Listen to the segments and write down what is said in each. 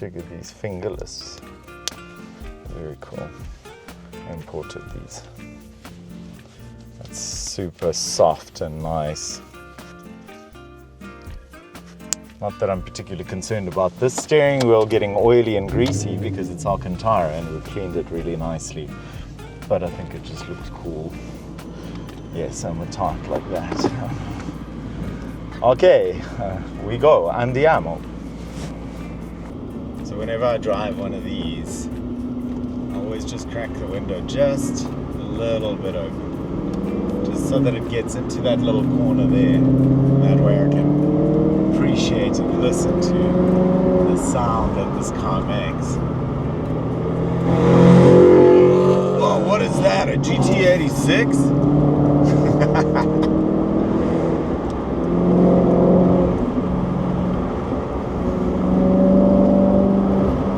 Check at these fingerless. Very cool. I imported these. That's super soft and nice. Not that I'm particularly concerned about this steering wheel getting oily and greasy because it's Alcantara and we've cleaned it really nicely. But I think it just looks cool. Yes, I'm a type like that. Okay, we go. Andiamo. So whenever I drive one of these, I always just crack the window just a little bit open. Just so that it gets into that little corner there. That way I can appreciate and listen to the sound that this car makes. Whoa, what is that? A GT86?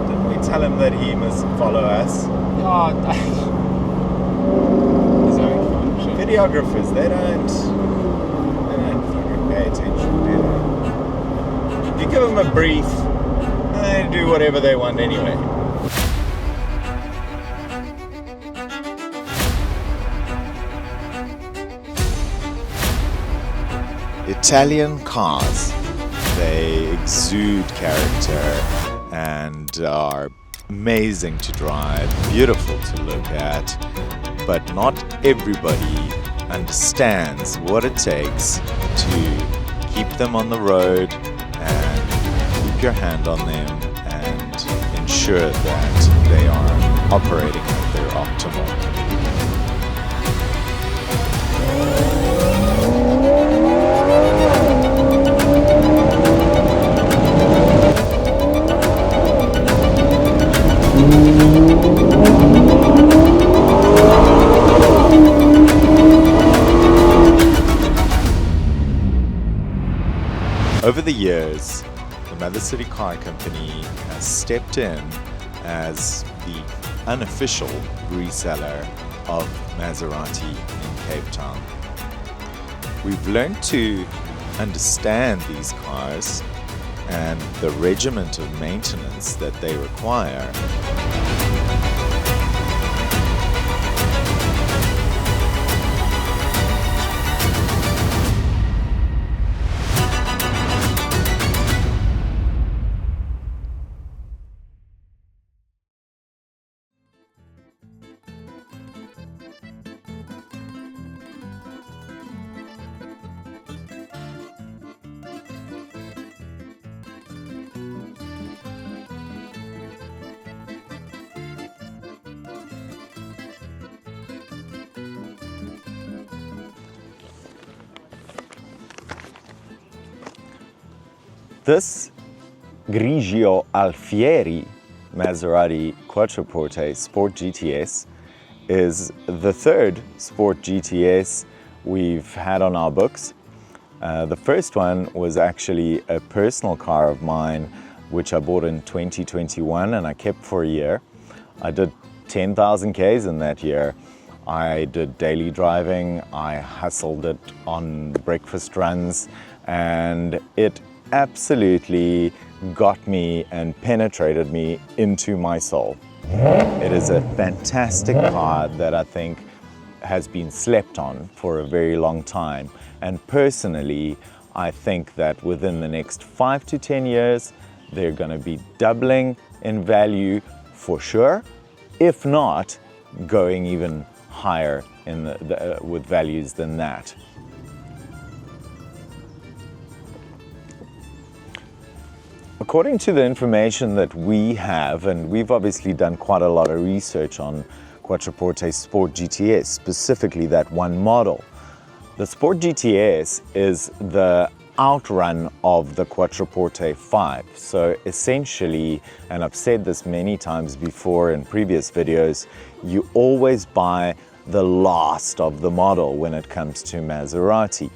Didn't we tell him that he must follow us? Videographers, they don't fucking pay attention, do they? You give them a brief, and they do whatever they want anyway. Italian cars, they exude character and are amazing to drive, beautiful to look at, but not everybody understands what it takes to keep them on the road and keep your hand on them and ensure that they are operating at their optimal. Over the years, the Maserati Car Company has stepped in as the unofficial reseller of Maserati in Cape Town. We've learned to understand these cars and the regiment of maintenance that they require. This Grigio Alfieri Maserati Quattroporte Sport GTS is the third Sport GTS we've had on our books. The first one was actually a personal car of mine, which I bought in 2021 and I kept for a year. I did 10,000 Ks in that year. I did daily driving, I hustled it on breakfast runs, and it absolutely got me and penetrated me into my soul. It is a fantastic car that I think has been slept on for a very long time. And personally, I think that within the next 5 to 10 years, they're going to be doubling in value for sure, if not going even higher in with values than that. According to the information that we have, and we've obviously done quite a lot of research on Quattroporte Sport GTS, specifically that one model. The Sport GTS is the outrun of the Quattroporte 5. So essentially, and I've said this many times before in previous videos, you always buy the last of the model when it comes to Maserati.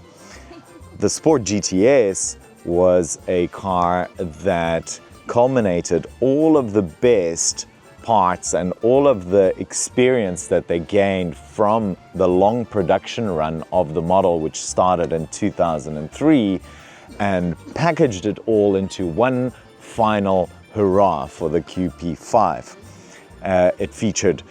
The Sport GTS was a car that culminated all of the best parts and all of the experience that they gained from the long production run of the model, which started in 2003, and packaged it all into one final hurrah for the QP5. It featured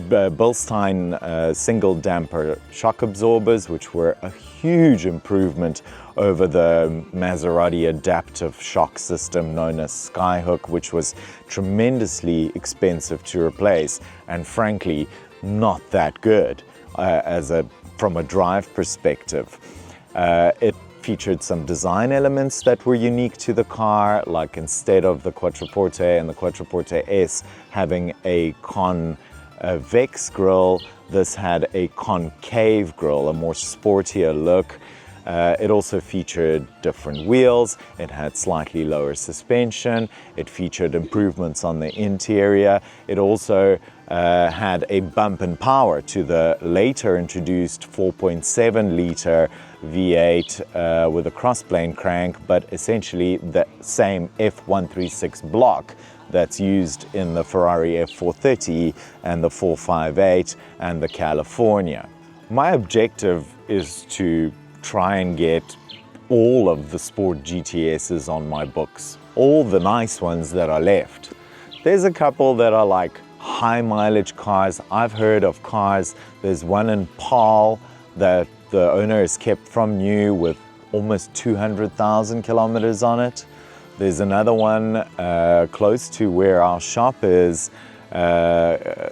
Bilstein single damper shock absorbers, which were a huge improvement over the Maserati adaptive shock system known as Skyhook, which was tremendously expensive to replace and frankly not that good from a drive perspective. It featured some design elements that were unique to the car, like instead of the Quattroporte and the Quattroporte S having a convex grille, this had a concave grille, a more sportier look. It also featured different wheels, it had slightly lower suspension, it featured improvements on the interior, it also had a bump in power to the later introduced 4.7 litre V8 with a crossplane crank, but essentially the same F136 block that's used in the Ferrari F430 and the 458 and the California. My objective is to try and get all of the sport GTSs on my books, all the nice ones that are left. There's a couple that are like high mileage cars. I've heard of cars, there's one in Paarl that the owner has kept from new with almost 200,000 kilometers on it. There's another one close to where our shop is.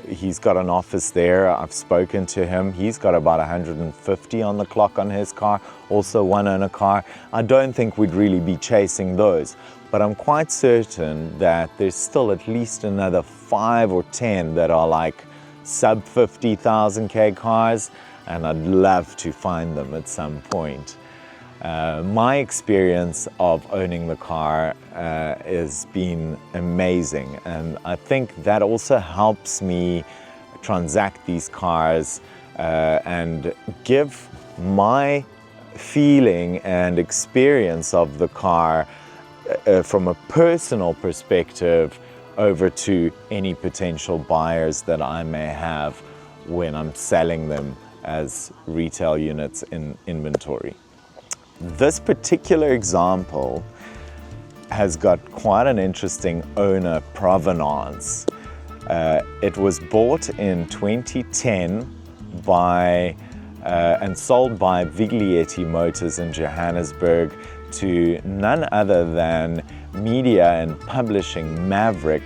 He's got an office there. I've spoken to him. He's got about 150 on the clock on his car, also one owner car. I don't think we'd really be chasing those, but I'm quite certain that there's still at least another 5 or 10 that are like sub 50,000 K cars, and I'd love to find them at some point. My experience of owning the car has been amazing, and I think that also helps me transact these cars and give my feeling and experience of the car from a personal perspective over to any potential buyers that I may have when I'm selling them as retail units in inventory. This particular example has got quite an interesting owner provenance. It was bought in 2010 by and sold by Viglietti Motors in Johannesburg to none other than media and publishing maverick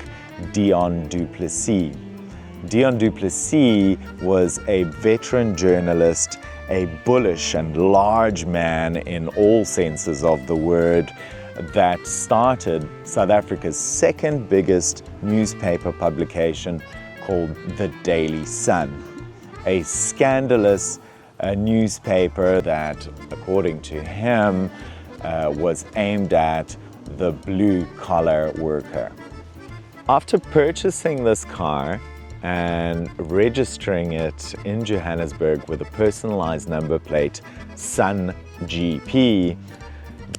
Dion du Plessis. Dion du Plessis was a veteran journalist, a bullish and large man in all senses of the word, that started South Africa's second biggest newspaper publication called The Daily Sun, a scandalous newspaper that, according to him, was aimed at the blue-collar worker. After purchasing this car and registering it in Johannesburg with a personalized number plate, Sun GP,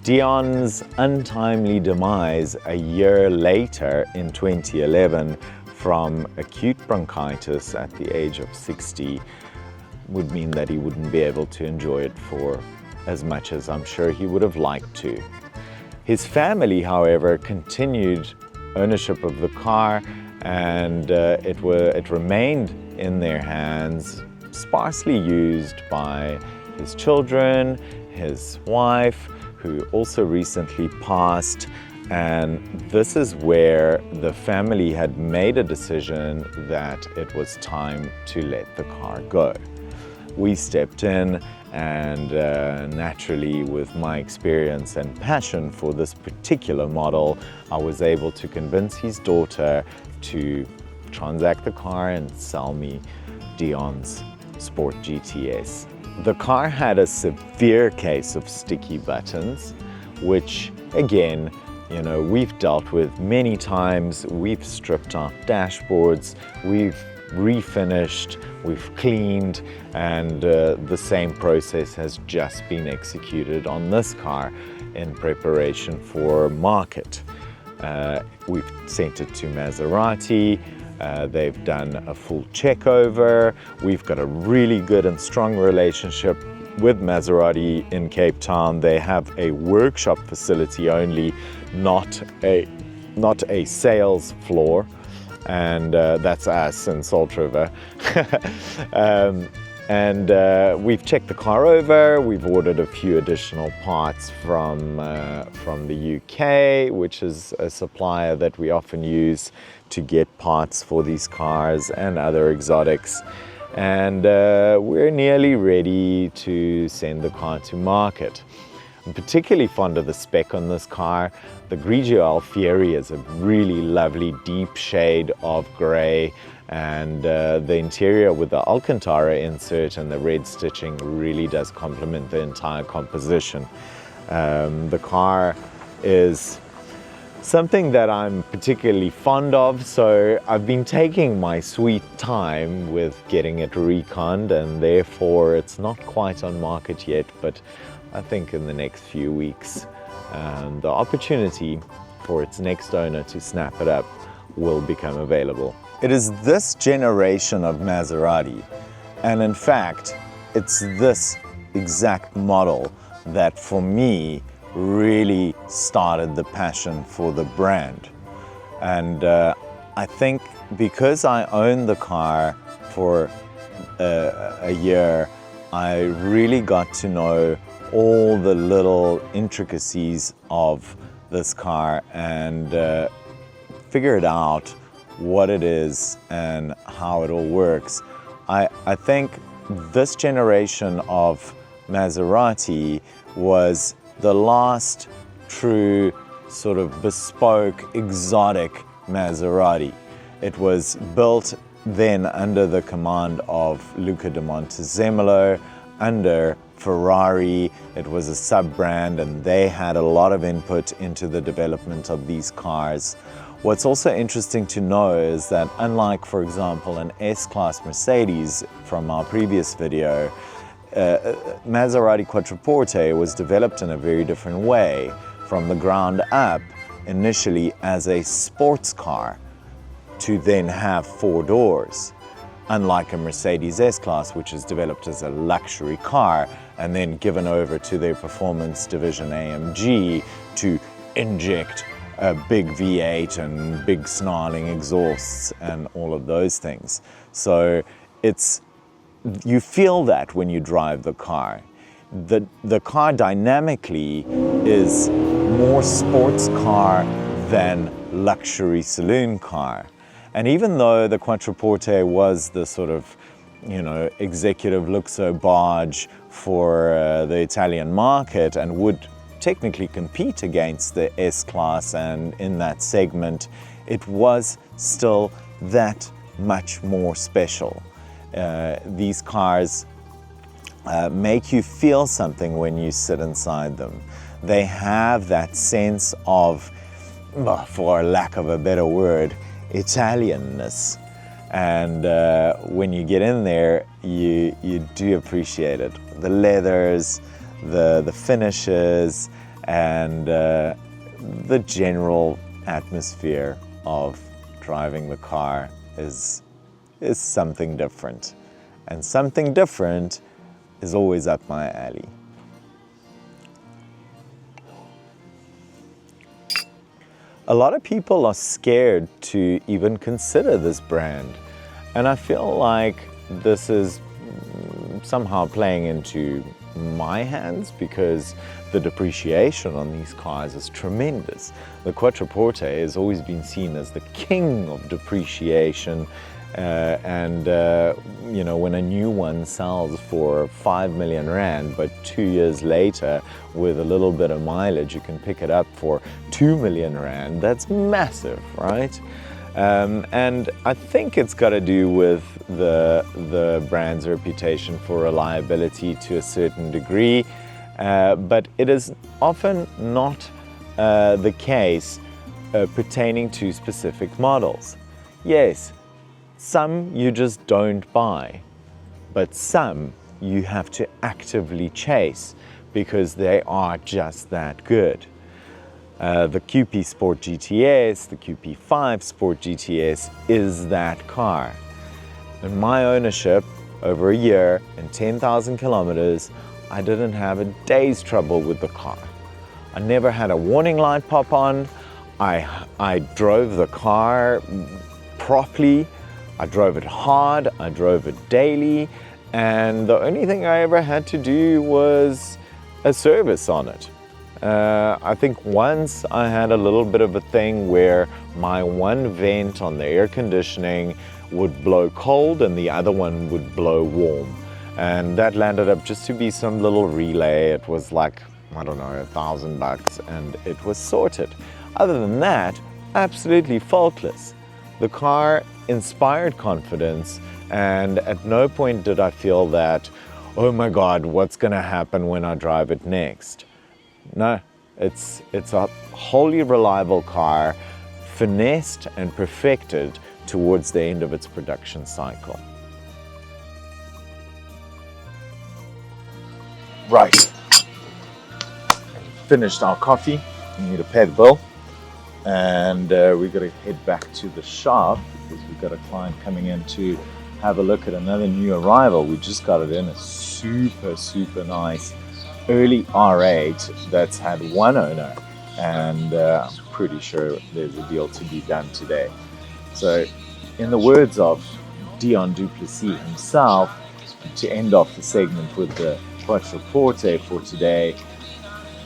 Dion's untimely demise a year later in 2011 from acute bronchitis at the age of 60 would mean that he wouldn't be able to enjoy it for as much as I'm sure he would have liked to. His family, however, continued ownership of the car, and it remained in their hands, sparsely used by his children, his wife, who also recently passed, and this is where the family had made a decision that it was time to let the car go. We stepped in, and naturally, with my experience and passion for this particular model, I was able to convince his daughter to transact the car and sell me Dion's Sport GTS. The car had a severe case of sticky buttons, which again, you know, we've dealt with many times. We've stripped out dashboards, we've refinished, we've cleaned, and the same process has just been executed on this car in preparation for market. We've sent it to Maserati. They've done a full check over. We've got a really good and strong relationship with Maserati in Cape Town. They have a workshop facility only, not a not a sales floor, and that's us in Salt River. We've checked the car over. We've ordered a few additional parts from the UK, which is a supplier that we often use to get parts for these cars and other exotics. And we're nearly ready to send the car to market. I'm particularly fond of the spec on this car. The Grigio Alfieri is a really lovely deep shade of grey, and the interior with the Alcantara insert and the red stitching really does complement the entire composition. The car is something that I'm particularly fond of, so I've been taking my sweet time with getting it reconned, and therefore it's not quite on market yet, but I think in the next few weeks the opportunity for its next owner to snap it up will become available. It is this generation of Maserati, and in fact it's this exact model that for me really started the passion for the brand. And I think because I owned the car for a year, I really got to know all the little intricacies of this car and figured out what it is and how it all works. I think this generation of Maserati was the last true sort of bespoke, exotic Maserati. It was built then under the command of Luca de Montezemolo, under Ferrari. It was a sub-brand, and they had a lot of input into the development of these cars. What's also interesting to know is that unlike, for example, an S-Class Mercedes from our previous video, Maserati Quattroporte was developed in a very different way, from the ground up, initially as a sports car, to then have 4 doors. Unlike a Mercedes S-Class, which is developed as a luxury car and then given over to their performance division AMG to inject a big V8 and big snarling exhausts and all of those things. So you feel that when you drive the car. The car dynamically is more sports car than luxury saloon car. And even though the Quattroporte was the sort of, executive luxo barge for the Italian market and would technically compete against the S-Class, and in that segment, it was still that much more special. These cars make you feel something when you sit inside them. They have that sense of, for lack of a better word, Italianness. And when you get in there, you do appreciate it. The leathers, the finishes, and the general atmosphere of driving the car is something different. And something different is always up my alley. A lot of people are scared to even consider this brand. And I feel like this is somehow playing into my hands because the depreciation on these cars is tremendous. The Quattroporte has always been seen as the king of depreciation. When a new one sells for 5 million Rand, but 2 years later, with a little bit of mileage, you can pick it up for 2 million Rand. That's massive, right? And I think it's got to do with the brand's reputation for reliability to a certain degree, but it is often not the case pertaining to specific models. Yes, some you just don't buy, but some you have to actively chase because they are just that good. The QP Sport GTS, the QP5 Sport GTS is that car. In my ownership, over a year and 10,000 kilometers, I didn't have a day's trouble with the car. I never had a warning light pop on. I drove the car properly, I drove it hard, I drove it daily, and the only thing I ever had to do was a service on it. I think once I had a little bit of a thing where my one vent on the air conditioning would blow cold and the other one would blow warm. And that landed up just to be some little relay. It was like, I don't know, $1,000, and it was sorted. Other than that, absolutely faultless. The car inspired confidence, and at no point did I feel that, oh my God, what's gonna happen when I drive it next? No, it's a wholly reliable car, finessed and perfected towards the end of its production cycle. Right, finished our coffee, we need to pay the bill, and we got to head back to the shop because we've got a client coming in to have a look at another new arrival. We just got it in, a super nice early R8 that's had one owner, and I'm pretty sure there's a deal to be done today. So in the words of Dion Duplessis himself, to end off the segment with the Quattroporte for today,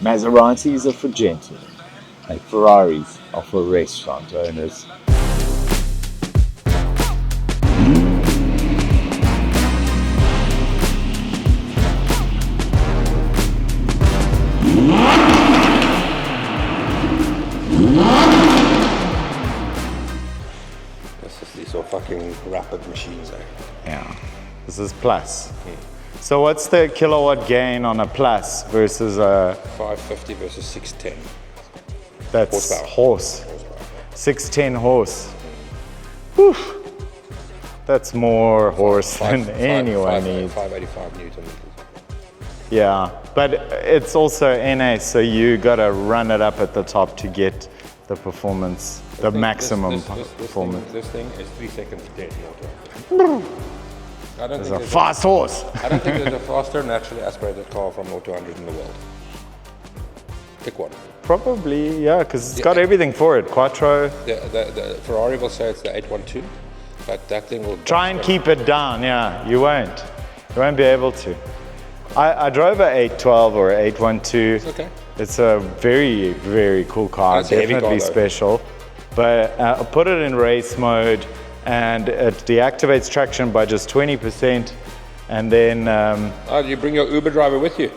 Maseratis are for gentlemen and Ferraris are for restaurant owners. These are fucking rapid machines, eh? Yeah, this is plus. So what's the kilowatt gain on a plus versus a 550 versus 610. that's Horsepower. horse? Horsepower. 610 horse. Whew. That's more horse than anyone needs. 585 newton meters. Yeah, but it's also NA, so you gotta run it up at the top to get the performance, the maximum performance. This thing is 3 seconds dead water. I don't It's think a fast horse. I don't think there's a faster naturally aspirated car from 0 to 100 in the world. Pick one. Probably, yeah, because it's got everything for it. Quattro. The Ferrari will say it's the 812, but that thing will Try and keep it down, yeah. You won't. You won't be able to. I drove a 812 or 812. It's okay. It's a very cool car. It's a heavy car, Definitely though. special. But I put it in race mode, and it deactivates traction by just 20%. And then, Oh, you bring your Uber driver with you?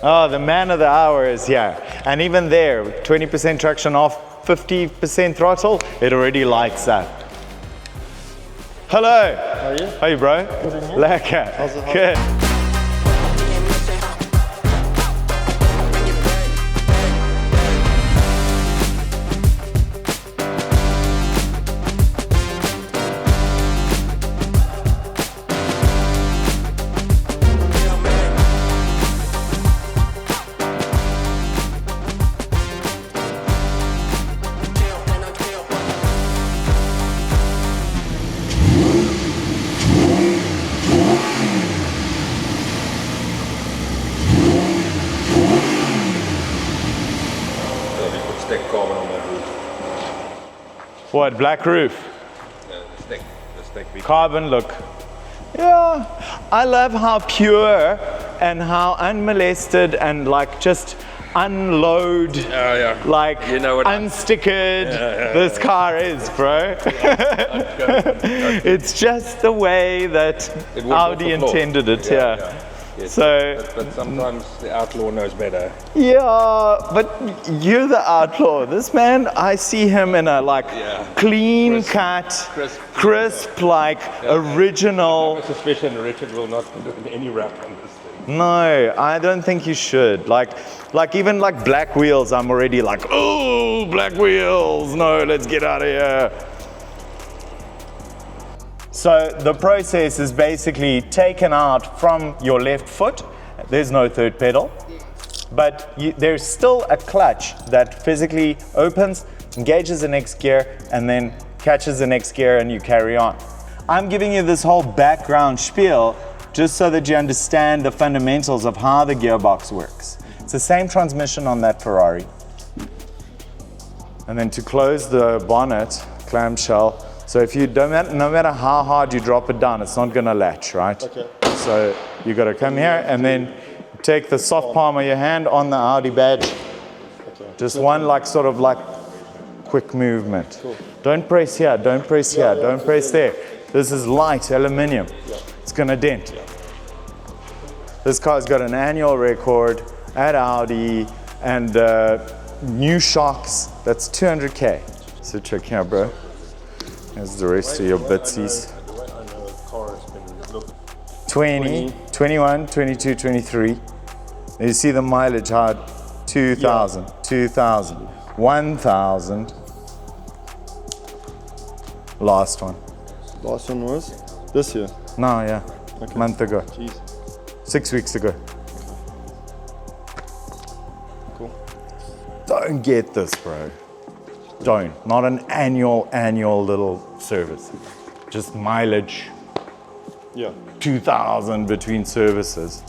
oh, the man of the hour is here. And even there, 20% traction off, 50% throttle, it already lights up. Hello. How are you? How are you, bro? Lekker. How's it? Good. Stick carbon on that roof. What, black roof? The stick. Carbon look. Yeah, I love how pure and how unmolested and like just unload, yeah. like You know what I- unstickered this car is, bro. It's just the way that It walks off Audi the floor. intended it, yeah. Yes, So, but sometimes the outlaw knows better. yeah, but you're the outlaw. This man, I see him in a like Yeah. clean cut, crisp, like original. I have a suspicion Richard will not put any wrap on this thing. No, I don't think you should. Like even like black wheels, I'm already like, oh, black wheels. No, let's get out of here. So the process is basically taken out from your left foot. There's no third pedal, but there's still a clutch that physically opens, engages the next gear, and then catches the next gear, and you carry on. I'm giving you this whole background spiel just so that you understand the fundamentals of how the gearbox works. It's the same transmission on that Ferrari. And then to close the bonnet, clamshell, so if you don't, no matter how hard you drop it down, it's not gonna latch, right? Okay. So you gotta come here and then take the soft palm of your hand on the Audi badge. Okay. Just one sort of quick movement. Cool. Don't press here, don't press here, don't press there. This is light aluminium. Yeah. It's gonna dent. This car's got an annual record at Audi and new shocks, that's 200K. So check here, bro. Here's the rest of your bitsies. The way I know a car has been looked. 20, 21, 22, 23. You see the mileage hard, 2,000, 2,000, 1,000. Last one. Last one was this year. No, yeah, Okay. month ago, Jeez. 6 weeks ago. Cool. Don't get this, bro. Don't. Not an annual little service. Just mileage, Yeah. 2,000 between services.